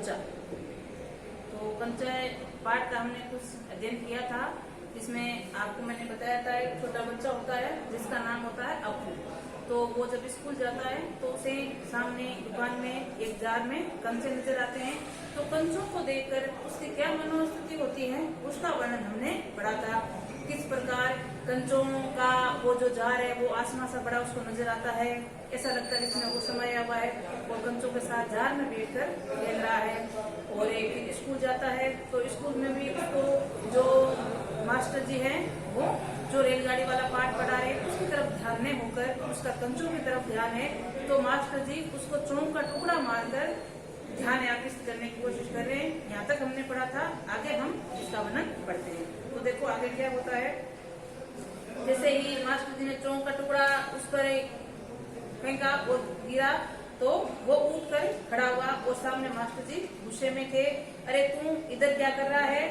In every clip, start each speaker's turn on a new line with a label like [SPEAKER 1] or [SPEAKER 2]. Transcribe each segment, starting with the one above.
[SPEAKER 1] कंचा। तो कंचा पाठ का हमने कुछ अध्ययन किया था, जिसमें आपको मैंने बताया था एक छोटा बच्चा होता है जिसका नाम होता है अप्पू। तो वो जब स्कूल जाता है तो उसे सामने दुकान में एक जार में कंचे नजर आते हैं। तो कंचों को देखकर उसकी क्या मनोस्थिति होती है उसका वर्णन हमने पढ़ा था। किस प्रकार कंचों का वो जो जार है वो आसमान सा बड़ा उसको नजर आता है, ऐसा लगता है जिसमें वो समाया हुआ है और कंचों के साथ जार में बैठकर खेल रहा है। और एक स्कूल जाता है तो स्कूल में भी उसको जो मास्टर जी हैं वो जो रेलगाड़ी वाला पाठ पढ़ा रहे उसकी तरफ ध्यान नहीं होकर उसका कंचों की तरफ ध्यान है। तो मास्टर जी उसको चोंक का टुकड़ा मारकर ध्यान आकृष्ट करने की कोशिश कर रहे हैं। यहाँ तक हमने पढ़ा था, आगे हम इसका वर्णन पढ़ते हैं। तो देखो आगे क्या होता है। जैसे ही मास्टर जी ने चोंक का टुकड़ा उस पर फेंका और गिरा तो वो उठकर खड़ा हुआ और सामने मास्टर जी गुस्से में थे। अरे तू इधर क्या कर रहा है?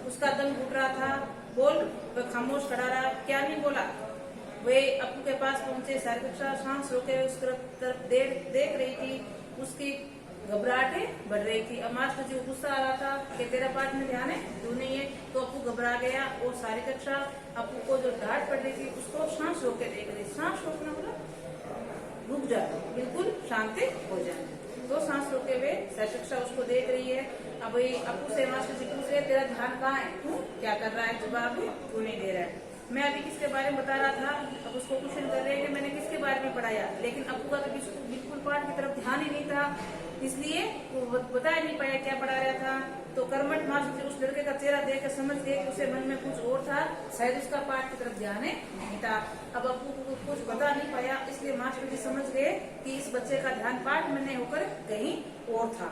[SPEAKER 1] उसका दम घुट रहा था, बोल। वह खामोश खड़ा रहा, क्या नहीं बोला। वे अप्पू के पास पहुंचे, सारी कक्षा सांस रोके उस तरफ देख रही थी। उसकी घबराहटें बढ़ रही थी। अब मास्टर जी को गुस्सा आ रहा था कि तेरा पाठ में ध्यान है, तू नहीं है। तो अप्पू घबरा गया और सारी कक्षा अप्पू को जो डांट पड़ रही थी उसको सांस रोके देख रही। सांस रोकना मतलब रुक जाए, बिल्कुल शांत हो जाए। तो सांस रोके हुए सारी कक्षा उसको देख रही है। अब अप्पू से मास्टर जी पूछ रहे तेरा ध्यान कहाँ है, तू क्या कर रहा है? जवाब तू नहीं दे रहा है। मैं अभी किसके बारे में बता रहा था, अब उसको क्वेश्चन कर रहे हैं कि मैंने किसके बारे में पढ़ाया, लेकिन अप्पू का तो बिल्कुल पाठ की तरफ ध्यान ही नहीं था, इसलिए वो बता ही नहीं पाया क्या पढ़ा रहा था। तो कर्मठ मास्टर जी उस लड़के का चेहरा देखकर समझ गए कि उसे मन में कुछ और था, शायद उसका पाठ की तरफ ध्यान नहीं था। अब अप्पू को कुछ बता नहीं पाया, इसलिए मास्टर जी समझ गए कि इस बच्चे का ध्यान पाठ में नहीं होकर कहीं और था।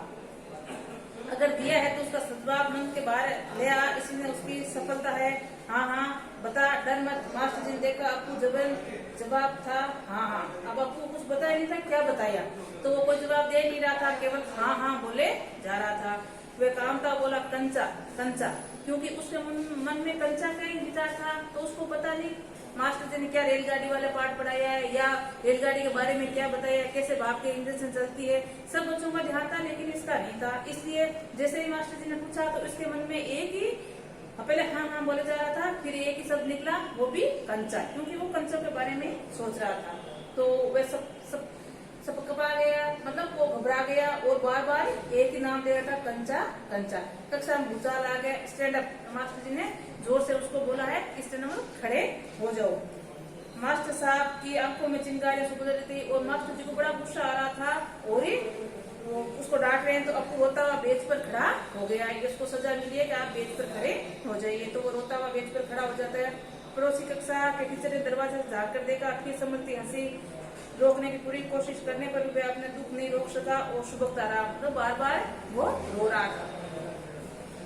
[SPEAKER 1] अगर दिया है तो उसका सद्भाव मन के बाहर ले आ, इसमें उसकी सफलता है। हाँ हाँ बता, डर मत। मास्टर जी ने देखा अप्पू जवाब था हाँ हाँ। अब अप्पू कुछ बताया नहीं था, क्या बताया? तो वो कोई जवाब दे नहीं रहा था, केवल हाँ हाँ बोले जा रहा था। वे काम था, बोला कंचा कंचा, क्योंकि उसके मन में कंचा का ही विचार था। तो उसको पता नहीं मास्टर जी ने क्या रेलगाड़ी वाले पाठ पढ़ाया है या रेलगाड़ी के बारे में क्या बताया, कैसे भाप के इंजन से चलती है। सब बच्चों का ध्यान था लेकिन इसका नहीं था। इसलिए जैसे ही मास्टर जी ने पूछा तो इसके मन में एक ही पहले हाँ हाँ बोले जा रहा था, फिर एक ही शब्द निकला, वो भी कंचा, क्योंकि वो कंचों के बारे में सोच रहा था। तो वह सब कपा गया, मतलब वो घबरा गया और बार बार एक ही नाम दे रहा था, कंचा कंचा। कक्षा में भूचाल आ गया। स्टैंड अप, मास्टर जी ने जोर से उसको बोला है स्टैंड अप, खड़े हो जाओ। मास्टर साहब की आंखों में चिंगारियां सुबह रही थी और मास्टर जी को बड़ा गुस्सा आ रहा था और वो उसको डांट रहे हैं। तो अप्पू रोता हुआ बेंच पर खड़ा हो गया। इसको सजा मिली है कि आप बेंच पर खड़े हो जाइए। तो वो रोता हुआ बेंच पर खड़ा हो जाता है। पड़ोसी कक्षा के टीचर ने दरवाजे से झाँक कर देखा, फिर समझती हंसी रोकने की पूरी कोशिश करने पर भी अपने दुख नहीं रोक सका और सुबकता रहा। तो बार बार वो रो रहा था।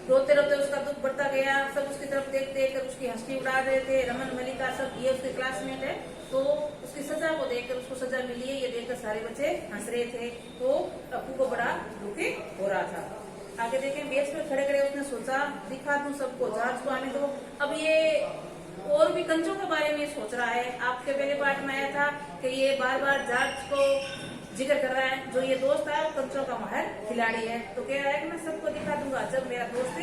[SPEAKER 1] रोते रोते उसका दुख बढ़ता गया। सब उसकी तरफ देख देख कर उसकी हंसी उड़ा रहे थे। रमन, मलिका सब ये उसके क्लासमेट है। तो उसकी सजा को देखकर, उसको सजा मिली है ये देखकर सारे बच्चे हंस रहे थे। तो अप्पू को बड़ा दुखी हो रहा था। आगे देखें, बेंच पर खड़े खड़े उसने सोचा दिखा दूं सबको, जांच को आने दो। अब ये और भी कंचों के बारे में सोच रहा है। आपके पहले पाठ में आया था कि ये बार बार जांच को जिक्र कर रहा है। जो ये दोस्त है कंचों का माहिर खिलाड़ी है। तो कह रहा है कि मैं सबको दिखा दूंगा, जब मेरा दोस्त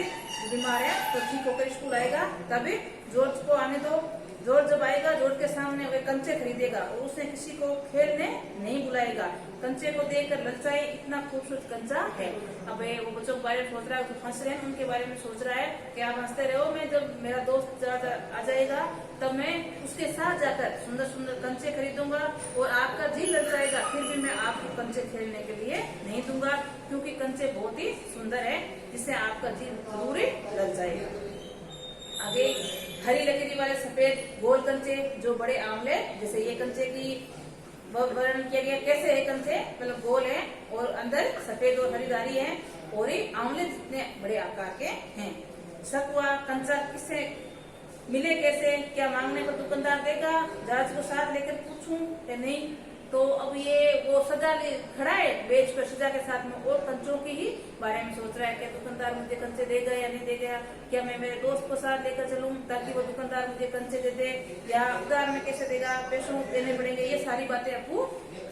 [SPEAKER 1] बीमार है तो ठीक होकर स्कूल आएगा तभी जॉर्ज को आने दो। जॉर्ज जब आएगा, जॉर्ज के सामने वे कंचे खरीदेगा और उसे किसी को खेलने नहीं बुलाएगा। कंचे को देखकर ललचाए, इतना खूबसूरत कंचा है। अब वो बच्चों के बारे में सोच रहा है, जो हंस रहे हैं उनके बारे में सोच रहा है कि आप हंसते रहो, मैं जब मेरा दोस्त आ जाएगा तब मैं उसके साथ जाकर सुंदर सुंदर कंचे खरीदूंगा और आपका जी ललचाएगा, फिर भी मैं आपको कंचे खेलने के लिए नहीं दूंगा, क्योंकि कंचे बहुत ही सुंदर है जिससे आपका जी जरूर ललचाएगा। आगे हरी लकीरी वाले सफेद गोल कंचे जो बड़े आंवले जैसे ये कंचे की वर्णन किया गया। कैसे है कंचे? मतलब गोल है और अंदर सफेद और हरी धारी है और ये आंवले जितने बड़े आकार के हैं। शक हुआ, कंचा किससे मिले, कैसे, क्या मांगने पर दुकानदार देगा? जांच को साथ लेकर पूछूं या नहीं? तो अब ये वो सजा ले खड़ा है बेच पर सजा के साथ में और कंचों की ही बारे में सोच रहा है कि दुकानदार मुझे कंचे देगा या नहीं देगा, क्या मैं मेरे दोस्त को साथ लेकर चलूं ताकि वो दुकानदार मुझे कंचे दे दे, या उधार में कैसे देगा, पैसों देने पड़ेंगे। ये सारी बातें अप्पू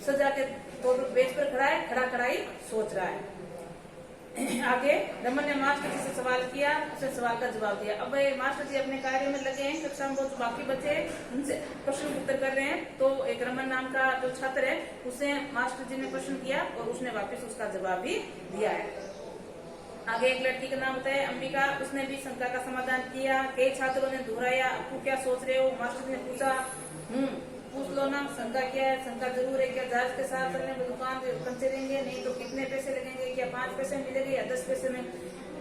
[SPEAKER 1] सजा के तो बेच पर खड़ा है, खड़ा ही सोच रहा है। आगे रमन ने मास्टर जी से सवाल किया, उसने सवाल का जवाब दिया। अब मास्टर जी अपने कार्य में लगे हैं, कक्षा में बहुत बाकी बच्चे उनसे प्रश्न उत्तर कर रहे हैं। तो एक रमन नाम का जो छात्र है उसे मास्टर जी ने प्रश्न किया और उसने वापस उसका जवाब भी दिया है। आगे एक लड़की का नाम बताया अंबिका, उसने भी शंका का समाधान किया। कई छात्रों ने दोहराया आपको क्या सोच रहे हो। मास्टर ने पूछा पूछ लो ना, शंका क्या है। शंका जरूर है, क्या जहाज के साथ चलने में दुकान कंचे देंगे, नहीं तो कितने पैसे लगेंगे, क्या 5 पैसे मिलेंगे या 10 पैसे में।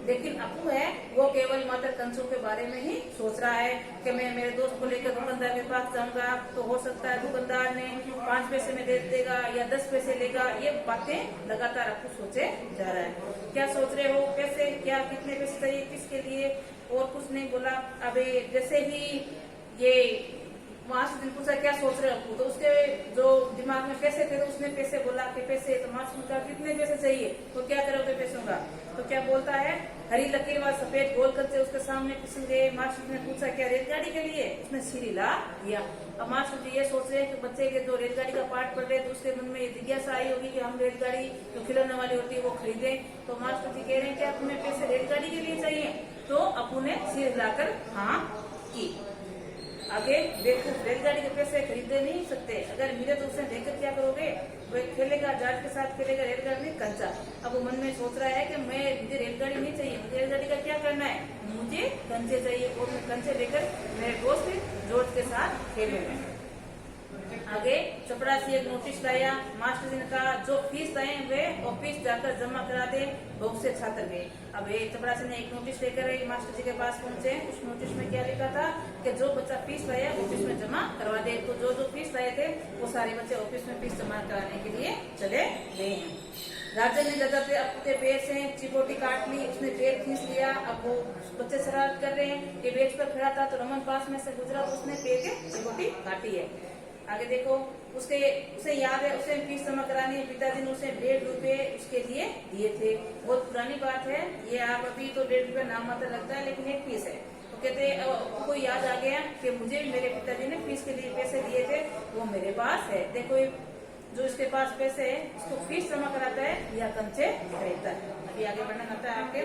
[SPEAKER 1] लेकिन अपू है वो केवल मात्र कंचों के बारे में ही सोच रहा है कि मैं मेरे दोस्त को लेकर दुकानदार के पास जाऊंगा तो हो सकता है दुकानदार ने 5 पैसे में दे देगा या 10 पैसे लेगा। ये बातें लगातार अपू सोचे जा रहा है। क्या सोच रहे हो, पैसे क्या, कितने पैसे चाहिए, किसके लिए, और कुछ नहीं बोला। अभी जैसे ही ये मास्टर ने पूछा क्या सोच रहे हो, तो उसके जो दिमाग में पैसे थे तो उसने पैसे बोला कि पैसे। तो मास्टर पूछा कितने पैसे चाहिए, तो क्या करोगे पैसों का। तो क्या बोलता है हरी लकीर वाला सफेद गोल कच्चे उसके सामने फिसल गए। मास्टर ने पूछा क्या रेलगाड़ी के लिए, उसने सिर हिला दिया। अब मास्टर जी ये सोच रहे हैं कि बच्चे के जो रेलगाड़ी का पार्ट पढ़ रहे तो उसके मन में ये जिज्ञासा आई होगी कि हम रेलगाड़ी जो खिलौने वाली होती है वो खरीदे। तो मास्टर जी कह रहे हैं क्या तुम्हें पैसे रेलगाड़ी के लिए चाहिए। तो अपू ने सिर हिलाकर हाँ की। आगे देखो रेलगाड़ी के पैसे खरीदे नहीं सकते, अगर मिले तो उसे देकर क्या करोगे। वो खेलेगा जहाज के साथ, खेलेगा रेलगाड़ी नहीं कंचा। अब वो मन में सोच रहा है कि मुझे रेलगाड़ी नहीं चाहिए, मुझे रेलगाड़ी का क्या करना है, मुझे कंचे चाहिए और मैं कंचे लेकर मेरे दोस्त जॉर्ज के साथ खेलूंगा। आगे चपरासी एक नोटिस लाया। मास्टर जी ने कहा जो फीस लाए वे ऑफिस जाकर जमा करा दे। बहुत से छात्र गए। अब चपरासी ने एक नोटिस लेकर मास्टर जी के पास पहुंचे। उस नोटिस में क्या लिखा था कि जो बच्चा फीस लाया ऑफिस में जमा करवा दे। तो जो फीस लाए थे वो सारे बच्चे ऑफिस में फीस जमा कराने के लिए चले गए हैं। राजा ने जजाते अपने पैर से चिपोटी काट ली, उसने पैर खींच लिया। अब वो बच्चे शरारत कर रहे हैं। ये बेंच पर खड़ा था तो रमन पास में से गुजरा तो उसने पैर के चिपोटी काटी है। आगे देखो उसे याद है उसे फीस जमा करानी है। पिताजी ने उसे 1.5 रुपए उसके लिए दिए थे। बहुत पुरानी बात है ये, आप अभी तो 1.5 रुपए नाम मात्र लगता है लेकिन एक फीस है। तो कहते आपको याद आ गया कि मुझे भी मेरे पिताजी ने फीस के लिए पैसे दिए थे, वो मेरे पास है। देखो जो इसके पास पैसे है इसको फीस जमा कराता है या कंचे खरीदता है। अभी आगे बढ़ना आता है आपके।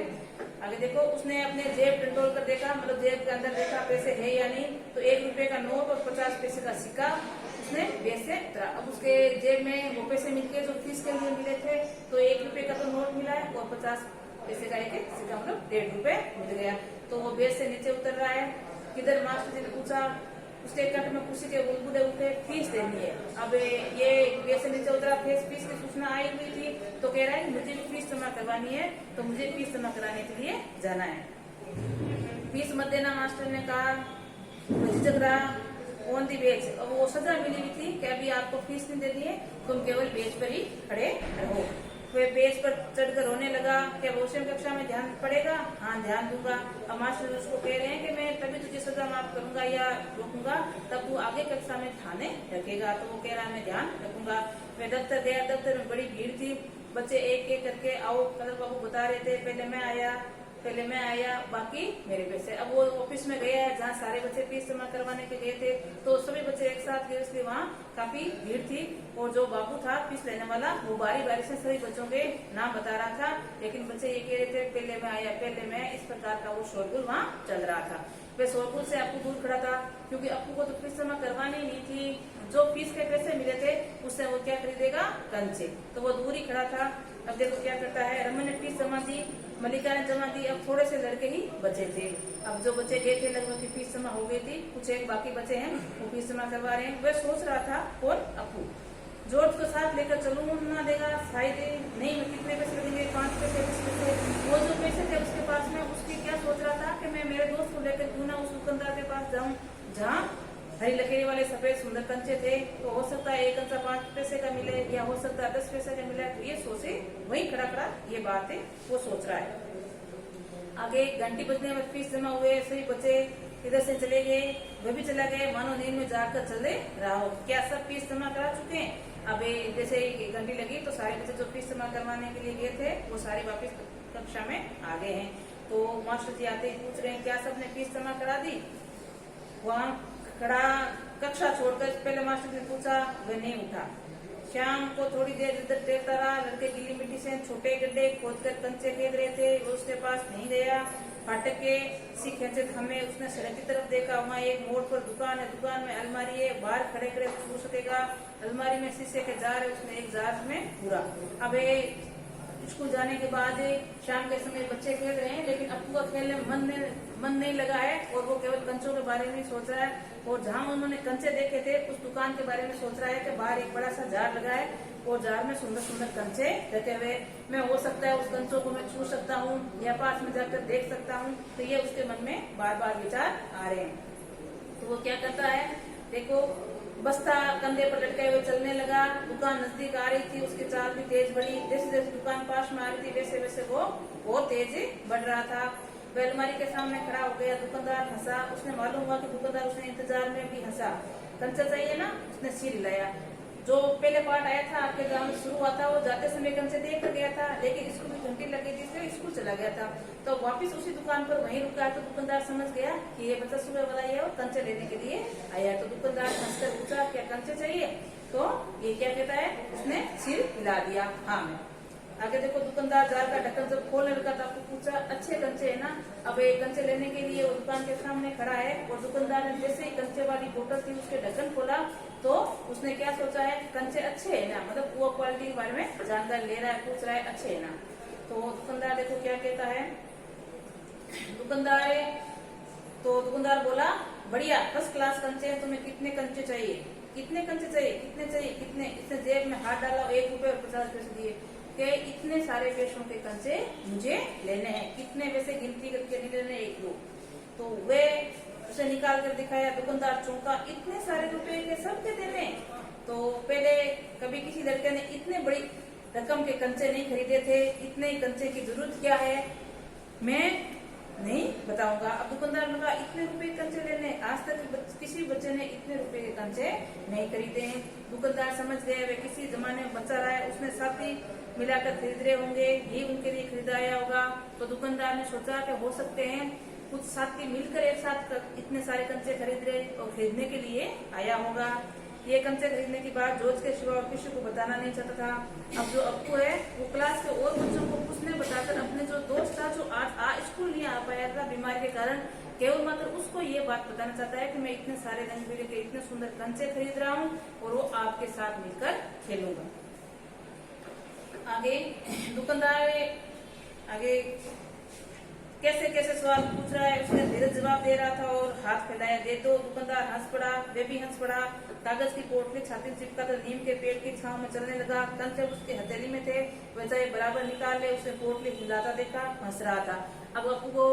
[SPEAKER 1] आगे देखो उसने अपने जेब टटोल कर देखा, मतलब जेब के अंदर देखा पैसे है या नहीं। तो 1 रुपए का नोट और 50 पैसे का सिक्का उसने बेच से उतरा। अब उसके जेब में वो पैसे मिल गए जो फीस के लिए मिले थे। तो 1 रुपए का तो नोट मिला है और 50 पैसे का एक सिक्का, मतलब 1.5 रुपए मिल गया। तो वो बेच से नीचे उतर रहा है। किधर मास्टर जी ने पूछा, उसके कंठ में खुशी के बुलबुले उठे, फीस देनी है। अब ये बेच से नीचे उतरा, फीस की सूचना आई हुई थी तो कह रहा है मुझे भी फीस जमा करवानी है, तो मुझे फीस जमा कराने के लिए जाना है। फीस मत देना मास्टर ने कहा। झिझक रहा ऑन दी बेंच। अब वो सजा मिली हुई थी कि अभी आपको फीस नहीं देनी है, तुम केवल बेंच पर ही खड़े रहो। वे बेंच पर चढ़कर रोने लगा। क्या रोशन कक्षा में ध्यान पड़ेगा, हाँ ध्यान दूंगा। अब मास्टर उसको कह रहे हैं कि मैं तभी तुझे सजा माफ करूंगा या रोकूंगा तब तू आगे कक्षा में ध्यान रखेगा। तो वो कह रहा है मैं ध्यान रखूंगा। वे दफ्तर गया, दफ्तर में बड़ी भीड़ थी। बच्चे एक एक करके आओ कदर बाबू बता रहे थे पहले मैं आया बाकी मेरे पैसे। अब वो ऑफिस में गया है जहाँ सारे बच्चे फीस जमा करवाने के गए थे। तो सभी बच्चे एक साथ गए, इसलिए वहाँ काफी भीड़ थी। और जो बाबू था फीस लेने वाला वो बारी बारी से सभी बच्चों के नाम बता रहा था, लेकिन बच्चे ये कह रहे थे पहले मैं आया पहले मैं। इस प्रकार का वो शोरगुल वहाँ चल रहा था। वे शोरगुल से अपू दूर खड़ा था क्योंकि अपू को तो फीस जमा करवानी नहीं थी। जो फीस के पैसे मिले थे उससे वो क्या खरीदेगा, कंचे। तो वो दूर ही खड़ा था। अब देखो क्या करता है, रमन ने फीस जमा दी, मलिका ने जमा दी। अब थोड़े से लड़के ही बचे थे। अब जो बच्चे गए थे लगभग की फीस जमा हो गई थी, कुछ एक बाकी बचे हैं वो फीस जमा करवा रहे हैं। वह सोच रहा था कौन, अपू। जॉर्ज को साथ लेकर चलूं ना देगा शायद नहीं, मैं कितने पैसे लगेंगे, 5 पैसे 10 पैसे। वो जो पैसे थे उसके पास में, उसकी क्या सोच रहा था कि मैं मेरे दोस्त को लेकर क्यों ना उस दुकानदार के पास जाऊं जहाँ हरी लकीर वाले सफेद सुंदर कंचे थे। तो हो सकता है एक कंचा 5 पैसे का मिले या हो सकता है 10 पैसे का मिले। तो ये सोचे वही खड़ा खड़ा ये बात है वो सोच रहा है। आगे घंटी बजने में फीस जमा हुए, सभी बच्चे इधर से चले गए, वह भी चला गए मानो नींद में जाकर चले रहा हो। क्या सब फीस जमा करा चुके हैं। अब जैसे घंटी लगी तो सारे बच्चे जो फीस जमा करवाने के लिए गए थे वो सारे वापिस कक्षा में आ गए हैं। तो मास्टर जी आते ही पूछ रहे हैं क्या सबने फीस जमा करा दी। वहाँ खड़ा कक्षा छोड़कर पहले मास्टर ने पूछा, वह नहीं उठा। शाम को थोड़ी देर इधर टहलता रहा। लड़के गीली मिट्टी से छोटे गड्ढे खोदकर कंचे खेद रहे थे, वो उसके पास नहीं गया। फाटक के सी खेचे हमें उसने सड़क की तरफ देखा, वहाँ एक मोड़ पर दुकान है, दुकान में अलमारी है, बाहर खड़े खड़े छू सकेगा। अलमारी में शीशे के जार है, उसने एक जार में पूरा। अब स्कूल जाने के बाद शाम के समय बच्चे खेल रहे हैं, लेकिन अप्पू का खेलने में मन नहीं लगा है और वो केवल कंचों के बारे में सोच रहा है। और जहां उन्होंने कंचे देखे थे उस दुकान के बारे में सोच रहा है कि बाहर एक बड़ा सा जार लगा है और जार में सुंदर सुंदर कंचे रखे हुए, मैं हो सकता है उस कंचों को मैं छू सकता हूँ या पास में जाकर देख सकता हूँ। तो ये उसके मन में बार बार विचार आ रहे हैं। तो वो क्या करता है, देखो बस्ता कंधे पर लटकाए हुए चलने लगा। दुकान नजदीक आ रही थी, उसकी चाल भी तेज बढ़ी। जैसे जैसे दुकान पास में आ रही थी वैसे वैसे वो बहुत तेज बढ़ रहा था। वह अलमारी के सामने खड़ा हो गया। दुकानदार हंसा, उसने मालूम हुआ कि दुकानदार उसने इंतजार में भी हंसा। कंचा चाहिए ना, उसने सिर हिलाया। जो पहले पार्ट आया था आपके गांव में शुरू हुआ था, वो जाते समय कंचे देख कर गया था, लेकिन स्कूल में घंटी लगी थी इसलिए स्कूल चला गया था। तो वापस उसी दुकान पर वहीं रुका, तो दुकानदार समझ गया कि ये बच्चा सुबह वाला है और कंचे लेने के लिए आया। तो दुकानदार हंसकर पूछा, क्या कंचे चाहिए? तो ये क्या कहता है, उसने सिर हिला दिया, हाँ मैं। आगे देखो, दुकानदार जार का ढक्कन जब खोलने लगा था, आपको पूछा अच्छे कंचे है ना? अब ये कंचे लेने के लिए वो दुकान के सामने खड़ा है और दुकानदार ने जैसे ही कंचे वाली बोतल थी उसके ढक्कन खोला तो उसने क्या सोचा है, कंचे अच्छे है ना, मतलब वो क्वालिटी के बारे में जानकारी ले रहा है, पूछ रहा है अच्छे है ना। तो दुकानदार देखो क्या कहता है, दुकानदार बोला बढ़िया फर्स्ट क्लास कंचे हैं, तुम्हें कितने कंचे चाहिए? कितने कंचे चाहिए? कितने चाहिए? कितने? इसने जेब में हाथ डाला, 1 रुपए और 50 पैसे दिए कि इतने सारे पैसों के कंचे मुझे लेने हैं। कितने पैसे गिनती करके नहीं लेने, 1 2। तो वे उसे निकाल कर दिखाया। दुकानदार चौंका, इतने सारे रुपए के सबके देने? तो पहले कभी किसी लड़के ने इतने बड़ी रकम के कंचे नहीं खरीदे थे, इतने ही कंचे की जरूरत क्या है, मैं नहीं बताऊंगा। अब दुकानदार ने कहा इतने रुपए के कंचे लेने, आज तक किसी बच्चे ने इतने रुपए के कंचे नहीं खरीदे हैं। दुकानदार समझ गए वे किसी जमाने में बच्चा रहा है, उसने साथी मिलाकर खरीद रहे होंगे, ये उनके लिए खरीदाया होगा। तो दुकानदार ने सोचा कि हो सकते हैं कुछ साथी मिलकर एक साथ इतने सारे कंचे खरीद रहे और खरीदने के लिए आया होगा। ये कंचे खरीदने की बात जोज के सिवा और किसी को बताना नहीं चाहता था। अब जो अप्पू है वो क्लास के और बच्चों को उसने बताकर अपने जो दोस्त था जो आज स्कूल नहीं आ पाया था बीमारी के कारण, केवल मात्र उसको ये बात बताना चाहता है कि मैं इतने सारे रंग बिरंगे इतने सुंदर कंचे खरीद रहा हूँ और वो आपके साथ मिलकर खेलूंगा। आगे दुकानदार आगे कैसे कैसे सवाल पूछ रहा है, उसने धीरे जवाब दे रहा था और हाथ फैलाया, दे दो। दुकानदार हंस पड़ा, वे भी हंस पड़ा। कागज की पोटली छाती चिपका कर नीम के पेड़ की छांव में चलने लगा। कंचे उसके हथेली में थे, वह चाहे बराबर निकाल ले, उसे पोटली हिलाता देखा, हंस रहा था। अब अप्पू को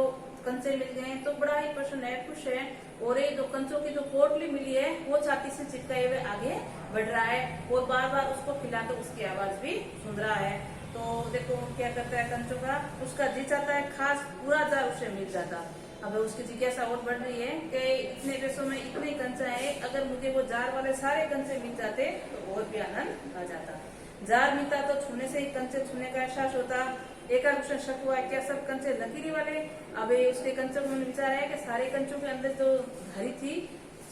[SPEAKER 1] कंचे मिल गए तो बड़ा ही प्रसन्न है, खुश है। और ये जो कंचों की जो पोटली मिली है वो छाती से चिपकाए हुए आगे बढ़ रहा है और बार बार उसको खिलाकर उसकी आवाज भी सुन रहा है। तो देखो क्या करता है कंचों का, उसका जी चाहता है खास पूरा जार उसे मिल जाता। अब उसकी जिज्ञासा और बढ़ रही है कि इतने पैसों में इतने कंचे है, अगर मुझे वो जार वाले सारे कंचे मिल जाते तो और भी आनंद आ जाता। जार मिलता तो छूने से ही कंचे छूने का एहसास होता। एकाएक उसे शक हुआ क्या सब कंचे लकीरी वाले? अब उसके कंचों में विचार है कि सारे कंचों के अंदर जो हरी थी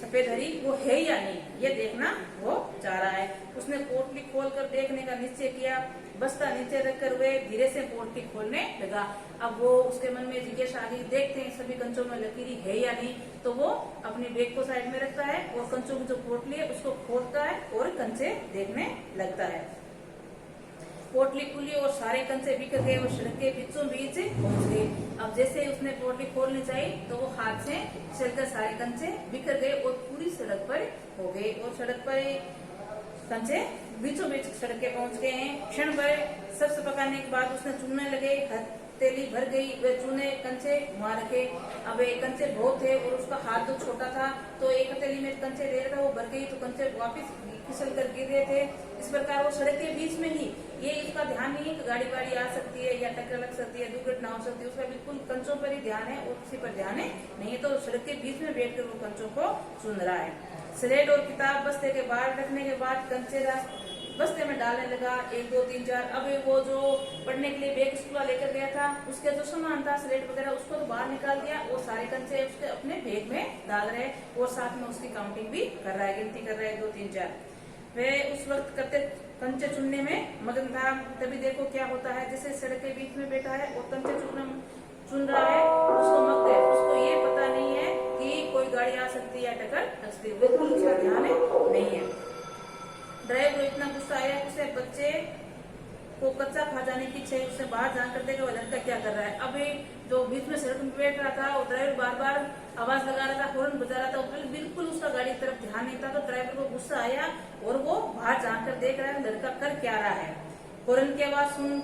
[SPEAKER 1] सफेद हरी वो है या नहीं, ये देखना वो चाह रहा है। उसने पोटली खोलकर देखने का निश्चय किया। बस्ता नीचे रखकर वे धीरे से पोटली खोलने लगा। अब वो उसके मन में जिज्ञासा आ गई, देखते हैं सभी कंचों में लकीरी है या नहीं। तो वो अपने बैग को साइड में रखता है और कंचों की जो पोटली है उसको खोलता है और कंचे देखने लगता है। पोटली खुली और सारे कंचे बिखर गए और सड़क के बीचों बीच पहुंच गए। अब जैसे ही उसने पोटली खोलनी चाहिए तो वो हाथ से चलकर सारे कंचे बिखर गए और पूरी सड़क पर हो गए और सड़क पर कंचे बीचों बीच सड़क के पहुंच गए हैं। क्षण भर सबसे पकाने के बाद उसने चुनने लगे, हथेली भर गई, वे चुने कंचे घुमा रखे। अब एक कंचे बहुत थे और उसका हाथ जो छोटा था तो एक हथेली में कंचे ले रहा था, वो भर गई तो कंचे वापिस फिसल कर गिर रहे थे। इस प्रकार वो सड़क के बीच में ही, ये इसका ध्यान नहीं है कि गाड़ी वाड़ी आ सकती है या टक्कर लग सकती है, दुर्घटना हो सकती है, उसका बिल्कुल कंचों पर ही ध्यान है और किसी पर ध्यान है नहीं है। तो सड़क के बीच में बैठकर वो कंचों को सुन रहा है। स्लेट और किताब बस्ते के बाहर रखने के बाद कंचे बस्ते में डालने लगा, 1 2 3 4। अब वो जो पढ़ने के लिए बैग स्कूल लेकर गया था उसके जो सामान था स्लेट वगैरह उसको तो बाहर निकाल दिया और सारे कंचे उसके अपने बैग में डाल रहे और साथ में उसकी काउंटिंग भी कर रहा है, गिनती कर रहा है 2 3 4। वे उस वक्त करते कंचे चुनने में मगन था। तभी देखो क्या होता है, जैसे सड़क के बीच में बैठा है और कंचे चुन रहा है, उसको मत है, उसको ये पता नहीं है कि कोई गाड़ी आ सकती है या टक्कर लग सकती है, बिल्कुल उसका ध्यान नहीं है। ड्राइवर को इतना गुस्सा आया, उसे बच्चे को कच्चा खा जाने की इच्छा है, उसने बाहर जानकर देखा वो लड़का क्या कर रहा है। अभी जो बीच में सड़क में बैठ रहा था, वो ड्राइवर बार बार आवाज लगा रहा था, हॉर्न बजा रहा था, बिल्कुल उसका गाड़ी की तरफ ध्यान नहीं था। तो ड्राइवर को गुस्सा आया और वो बाहर जानकर देख रहा है लड़का कर क्या रहा है। हॉर्न की आवाज सुन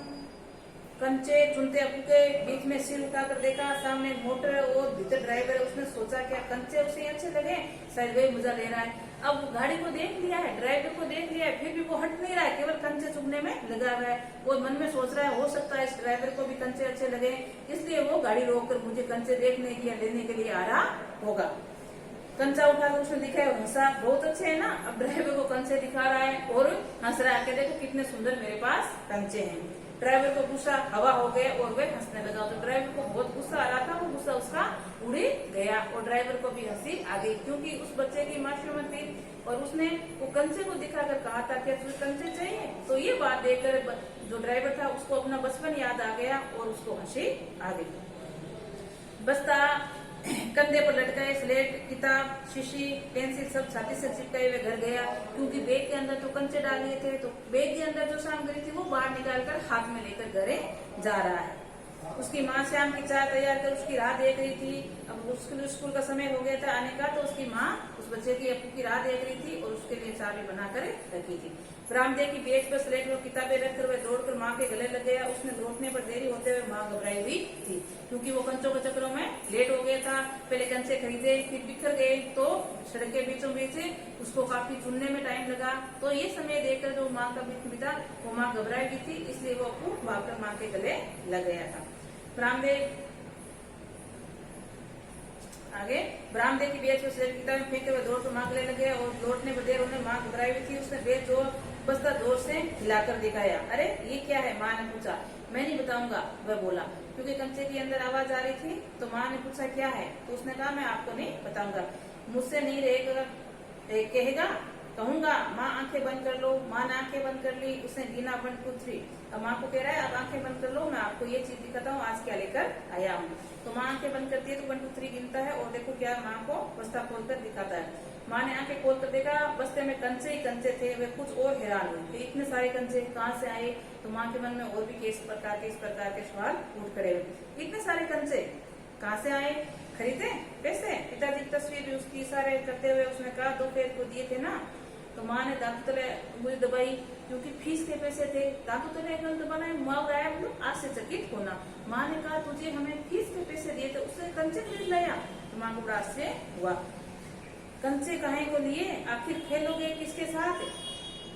[SPEAKER 1] कंचे चुनते अबू के बीच में सिर उठाकर देखा, सामने मोटर और भीतर ड्राइवर है। उसने सोचा क्या कंचे उसे अच्छे लगे, शायद वही मजा ले रहा है। अब गाड़ी को देख लिया है, ड्राइवर को देख लिया है, फिर भी वो हट नहीं रहा है, केवल कंचे चुनने में लगा हुआ है। वो मन में सोच रहा है हो सकता है इस ड्राइवर को भी कंचे अच्छे लगे, इसलिए वो गाड़ी रोककर मुझे कंचे देखने के या लेने के लिए आ रहा होगा। कंचा उठाकर उसने दिखाया और हंसा, बहुत अच्छे है ना। अब ड्राइवर को कंचे दिखा रहा है और हंस रहा है कि देखो कितने सुंदर मेरे पास कंचे हैं। ड्राइवर को गुस्सा हवा हो गया और वह हंसने लगा। तो ड्राइवर को बहुत गुस्सा आ रहा था, वो गुस्सा उसका उड़ गया और ड्राइवर को भी हंसी आ गई, क्योंकि उस बच्चे की मासूमियत थी और उसने वो कंचे को दिखाकर कहा था कि तुझे कंचे चाहिए। तो ये बात देखकर जो ड्राइवर था उसको अपना बचपन याद आ गया और उसको हंसी आ गई। बस्ता कंधे पर लटकाए, स्लेट, किताब, शीशी, पेंसिल सब छाती से चिपकाए हुए घर गया, क्योंकि बैग के अंदर तो कंचे डाल लिए थे। तो बैग के अंदर जो सामग्री थी वो बाहर निकालकर हाथ में लेकर घरे जा रहा है। उसकी माँ शाम की चाय तैयार कर उसकी राह देख रही थी। अब उसके स्कूल का समय हो गया था आने का, तो उसकी माँ उस बच्चे की अपू की राह देख रही थी और उसके लिए चाय भी बनाकर रखी थी। बरामदे की बेंच पर स्लेट में किताबें रखकर वह दौड़कर माँ के गले लग गया। उसने लौटने पर देरी होते हुए माँ घबराई हुई थी, क्योंकि वो कंचों के चक्रों में लेट हो गया था। पहले कंचे खरीदे, फिर बिखर गए, तो सड़क के बीचों बीच उसको काफी चुनने में टाइम लगा। तो ये समय देखकर जो माँ का बीता वो माँ घबराई हुई थी, इसलिए वो अपू भागकर माँ के गले लग गया था। बरामदे आगे बरामदे की बेच को किताब में फेंके हुए दौड़ कर माँ गले लगे और लौटने पर देर होने माँ घबराई हुई थी। उसने बेच जो बस्ता जोर से हिलाकर दिखाया। अरे ये क्या है, माँ ने पूछा। मैं नहीं बताऊंगा, वह बोला, क्योंकि कंचे के अंदर आवाज आ रही थी। तो माँ ने पूछा क्या है, तो उसने कहा मैं आपको नहीं बताऊंगा, मुझसे नहीं रहेगा, कहेगा कहूंगा। माँ आंखें बंद कर लो। माँ ने आंखें बंद कर ली। उसने गिना 1 2 3। अब माँ को कह रहा है अब आंखें बंद कर लो, मैं आपको ये चीज दिखाता हूँ आज क्या लेकर आया हूँ। तो माँ आंखें बंद करती है तो 1 2 3 गिनता है और देखो क्या माँ को बस्ता खोलकर दिखाता है। माँ ने आंखें खोलकर देखा, बस्ते में कंचे ही कंचे थे। वे कुछ और हैरान हुई कि इतने सारे कंचे कहाँ से आए। तो माँ के मन में और भी इस प्रकार के सवाल उठ खड़े हुए। इतने सारे कंचे कहाँ से आए, खरीदे, पैसे? पिताजी की तस्वीर भी उसकी इशारे करते हुए उसने कहा 2 फेर को दिए थे ना। तो माँ ने दांतों तले उंगली दबाई, क्योंकि फीस के पैसे थे। दांतों तले उंगली दबाना मुआवरा मतलब आश्चर्यचकित होना। माँ ने कहा तुझे हमें फीस के पैसे दिए थे, उससे कंचे खरीद लाया। तो माँ को बड़ा आश्चर्य हुआ। कंचे काहे को लिए, आखिर खेलोगे किसके साथ?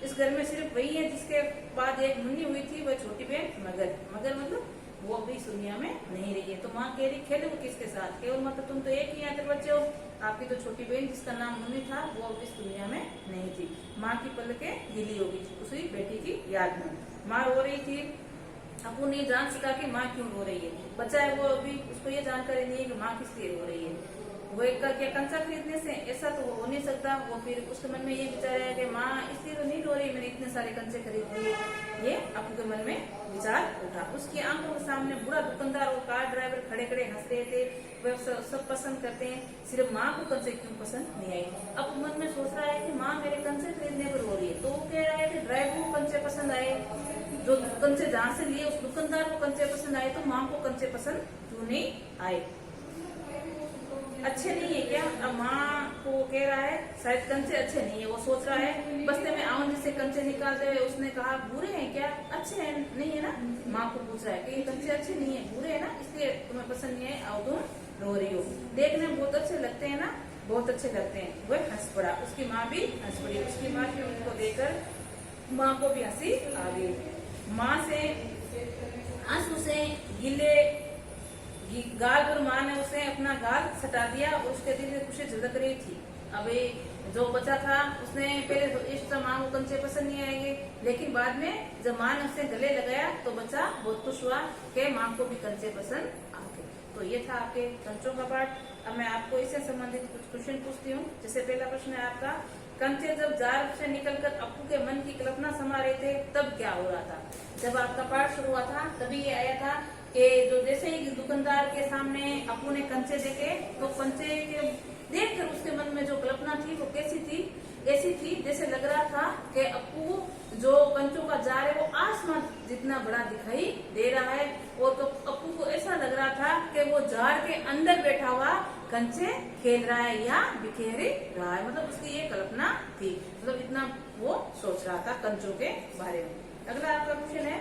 [SPEAKER 1] इस घर में सिर्फ वही है जिसके बाद एक मुन्नी हुई थी, वह छोटी बहन मगर। मगर मतलब वो अभी इस दुनिया में नहीं रही है। तो माँ कह रही खेलोगे किसके साथ? केवल मतलब तुम तो एक ही यहाँ तक बच्चे हो। आपकी तो छोटी बहन जिसका नाम मुन्नी था वो अब इस दुनिया में नहीं थी। माँ की पलकें गीली हो गई थी उसी बेटी की याद में। माँ रो रही थी। अपू नहीं जान सका कि माँ क्यों रो रही है। बच्चा है वो, अभी उसको ये जानकारी नहीं है कि माँ किस लिए रो रही है। वो एक करके कंचा खरीदने से ऐसा तो हो नहीं सकता। वो फिर उसके मन में ये विचार है कि माँ इसलिए तो नहीं रो रही, मैंने इतने सारे कंचे खरीद लिए। ये अपू के मन में विचार उठा। उसकी आंखों के सामने बुरा दुकानदार और कार ड्राइवर खड़े खड़े हंस रहे थे। वे सब पसंद करते हैं, सिर्फ माँ को कंचे क्यों पसंद नहीं आई। अब मन में सोच रहा है कि माँ मेरे कंचे खरीदने पर रो रही है। तो वो कह रहा है कि ड्राइवर को कंचे पसंद आए, जो कंचे जहाँ से लिए उस दुकानदार को कंचे पसंद आए, तो माँ को कंचे पसंद क्यों नहीं आए? अच्छे नहीं है क्या? अब माँ को कह रहा है शायद कंचे अच्छे नहीं है। वो सोच रहा है बस्ते में आउन से कंचे निकालते हुए उसने कहा बुरे हैं क्या? अच्छे हैं नहीं है ना? माँ को पूछ रहा है कि ये कंचे अच्छे नहीं है, बुरे है ना, इसलिए तुम्हें पसंद नहीं है और तुम रो रही हो। देखने में बहुत अच्छे लगते हैं ना? बहुत अच्छे लगते हैं। वह हंस पड़ा। उसकी माँ भी हंस पड़ी। उसकी माँ की उनको देखकर माँ को भी हंसी आ गई। माँ से आंसू से गिले गाल पर माँ ने उसे अपना गाल सटा दिया और उसके दिल में खुशी झलक रही थी। अभी जो बच्चा था उसने पहले तो इस माँ को कंचे पसंद नहीं आएंगे, लेकिन बाद में जब माँ ने उसे गले लगाया तो बच्चा बहुत खुश हुआ कि माँ को भी कंचे पसंद आ गए। तो ये था आपके कंचों का पाठ। अब मैं आपको इससे संबंधित कुछ क्वेश्चन पूछती हूँ। जैसे पहला प्रश्न है आपका, कंचे जब जार से निकलकर अप्पू के मन की कल्पना समा रहे थे तब क्या हो रहा था। जब आपका पाठ शुरू हुआ था तभी ये आया था कि जो जैसे ही दुकानदार के सामने अप्पू ने कंचे देखे तो कंचे के देखकर उसके मन में जो कल्पना थी वो कैसी थी, ऐसी थी जैसे लग रहा था कि अप्पू जो कंचों का जार है वो आसमान जितना बड़ा दिखाई दे रहा है। और तो अप्पू को ऐसा लग रहा था कि वो जार के अंदर बैठा हुआ कंचे खेल रहा है या बिखेर रहा है, मतलब उसकी ये कल्पना थी, मतलब इतना वो सोच रहा था कंचों के बारे में। अगला आपका क्वेश्चन है,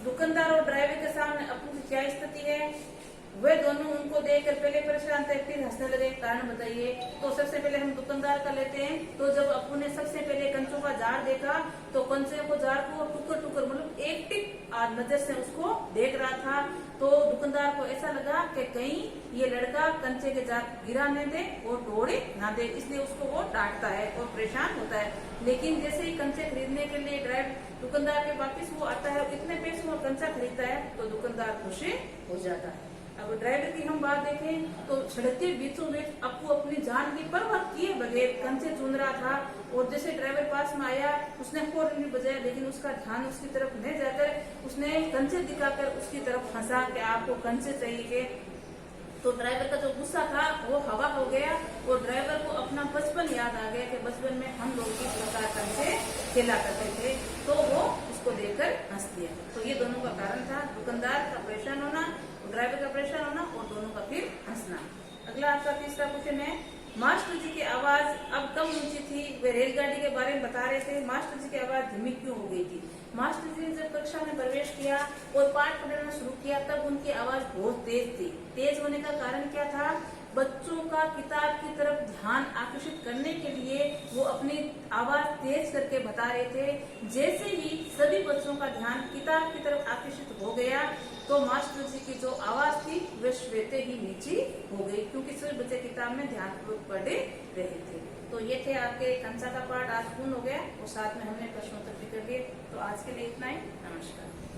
[SPEAKER 1] दुकानदार और ड्राइवर के सामने अप्पू की क्या स्थिति है। वे दोनों उनको देखकर पहले परेशान थे फिर हंसने लगे, कारण बताइए। तो सबसे पहले हम दुकानदार का लेते हैं। तो जब अप्पू ने सबसे पहले कंचों का जार देखा तो कंचे को जार को टुकर टुकर मतलब एक टिक नजर से उसको देख रहा था। तो दुकानदार को ऐसा लगा कि कहीं ये लड़का कंचे के जार गिरा न दे और तोड़े ना दे, इसलिए उसको वो डांटता है और परेशान होता है। लेकिन जैसे ही कंचे खरीदने के लिए दुकानदार के वापिस वो आता है और इतने पैसों में कंचा खरीदता है तो दुकानदार खुशी हो जाता है। अब ड्राइवर की हम बात देखें तो सड़क के बीचों बीच अप्पू अपनी जान की परवाह किए बगैर कंचे चुन रहा था। और जैसे ड्राइवर पास में आया उसने हॉर्न भी बजाया, लेकिन उसका ध्यान उसकी तरफ नहीं जाकर उसने कंचे दिखाकर उसकी तरफ हंसा कि आपको कंचे चाहिए। तो ड्राइवर का जो गुस्सा था वो हवा हो गया और ड्राइवर को अपना बचपन याद आ गया कि बचपन में हम लोग इस प्रकार कंचे खेला करते थे। तो वो उसको देखकर हंस दिया। तो ये दोनों का कारण था, दुकानदार का परेशान होना, ड्राइवर का परेशान होना और दोनों का फिर हंसना। अगला आपका तीसरा क्वेश्चन है, मास्टर जी की आवाज अब कम ऊंची थी, वे रेलगाड़ी के बारे में बता रहे थे, मास्टर जी की आवाज धीमी क्यों हो गई थी। मास्टर जी ने जब कक्षा में प्रवेश किया और पाठ पढ़ाना शुरू किया तब उनकी आवाज बहुत तेज थी। तेज होने का कारण क्या था, बच्चों का किताब की तरफ ध्यान आकर्षित करने के लिए वो अपनी आवाज तेज करके बता रहे थे। जैसे ही सभी बच्चों का ध्यान किताब की तरफ आकर्षित हो गया तो मास्टर जी की जो आवाज थी वह स्वतः ही नीची हो गई, क्योंकि सभी बच्चे किताब में ध्यानपूर्वक पढ़ रहे थे। तो ये थे आपके कंचा का पाठ, आज पूर्ण हो गया और साथ में हमने प्रश्नोत्तर भी कर लिए। तो आज के लिए इतना ही, नमस्कार।